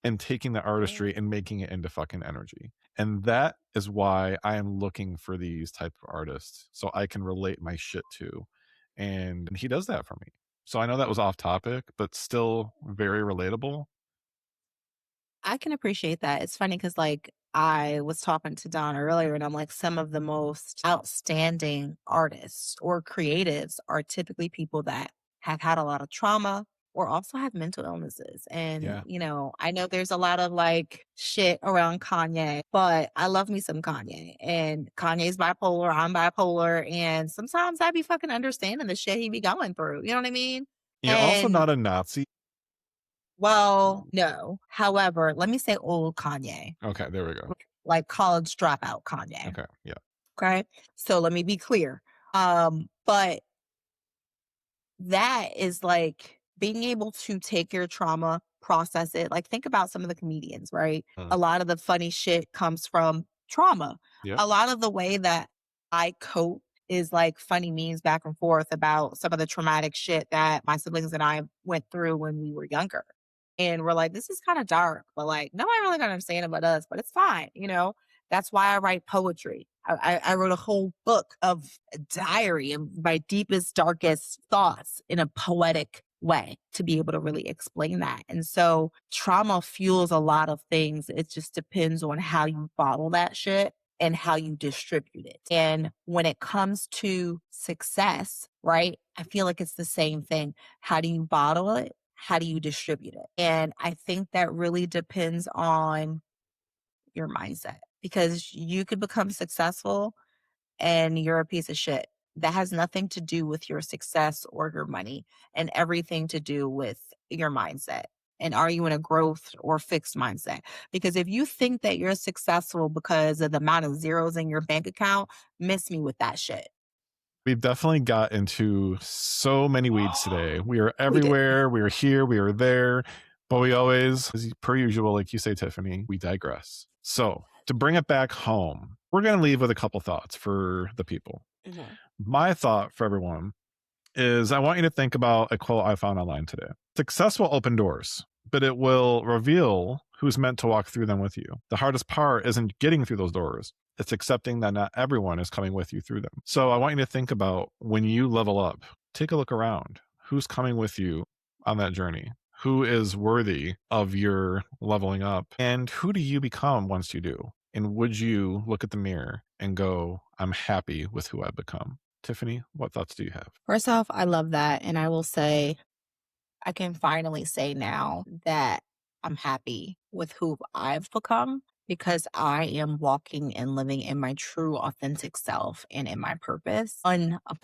and taking the artistry and making it into fucking energy. And that is why I am looking for these type of artists so I can relate my shit to. And he does that for me. So I know that was off topic, but still very relatable. I can appreciate that. It's funny because, like, I was talking to Don earlier, and I'm like, some of the most outstanding artists or creatives are typically people that have had a lot of trauma or also have mental illnesses. And, Yeah. I know there's a lot of like shit around Kanye, but I love me some Kanye. And Kanye's bipolar, I'm bipolar. And sometimes I be fucking understanding the shit he be going through. You know what I mean? You're also And not a Nazi. well, no. However, let me say old Kanye, Okay, there we go. like college dropout Kanye. Okay, yeah. Okay. So let me be clear. But that is like being able to take your trauma, process it. Like, think about some of the comedians, right? Mm, A lot of the funny shit comes from trauma. yep. A lot of the way that I cope is like funny memes back and forth about some of the traumatic shit that my siblings and I went through when we were younger. And we're like, this is kind of dark, but like, nobody really gonna understand it but us, but it's fine. That's why I write poetry. I wrote a whole book of a diary of my deepest, darkest thoughts in a poetic way to be able to really explain that. And so trauma fuels a lot of things. It just depends on how you bottle that shit and how you distribute it. And when it comes to success, right, I feel like it's the same thing. How do you bottle it? How do you distribute it? And I think that really depends on your mindset because you could become successful and you're a piece of shit. That has nothing to do with your success or your money and everything to do with your mindset. And are you in a growth or fixed mindset? Because if you think that you're successful because of the amount of zeros in your bank account, miss me with that shit. We've definitely got into so many weeds today. We are We did. everywhere. We are here. We are there. But we always, as per usual, like you say, Tiffany, we digress. So to bring it back home, we're going to leave with a couple thoughts for the people. Mhm. My thought for everyone is I want you to think about a quote I found online today. Success will open doors, but it will reveal who's meant to walk through them with you. The hardest part isn't getting through those doors. It's accepting that not everyone is coming with you through them. So I want you to think about when you level up, take a look around. Who's coming with you on that journey? Who is worthy of your leveling up? And who do you become once you do? And would you look at the mirror and go, I'm happy with who I've become? Tiffany, what thoughts do you have? First off, I love that. And I will say, I can finally say now that I'm happy with who I've become because I am walking and living in my true, authentic self and in my purpose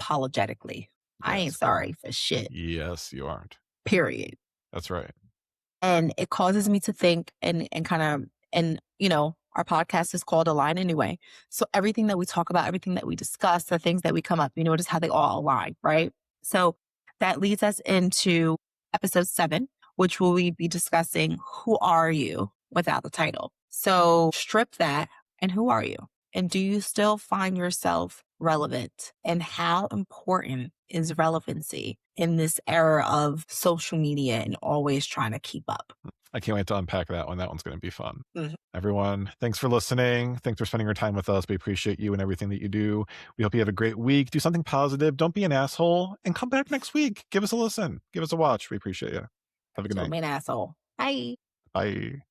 unapologetically. I ain't Yes, you sorry are. for shit, Yes, you aren't. period. That's right. And it causes me to think and kind of, and, our podcast is called Align Anyway. So everything that we talk about, everything that we discuss, the things that we come up, you notice how they all align, right? So that leads us into episode 7, which will we be discussing who are you without the title. So strip that and who are you? And do you still find yourself relevant? And how important is relevancy in this era of social media and always trying to keep up? I can't wait to unpack that one. That one's going to be fun. Mhm. Everyone, thanks for listening. Thanks for spending your time with us. We appreciate you and everything that you do. We hope you have a great week. Do something positive. Don't be an asshole and come back next week. Give us a listen. Give us a watch. We appreciate you. Have a good Don't night. be an asshole. Bye. Bye.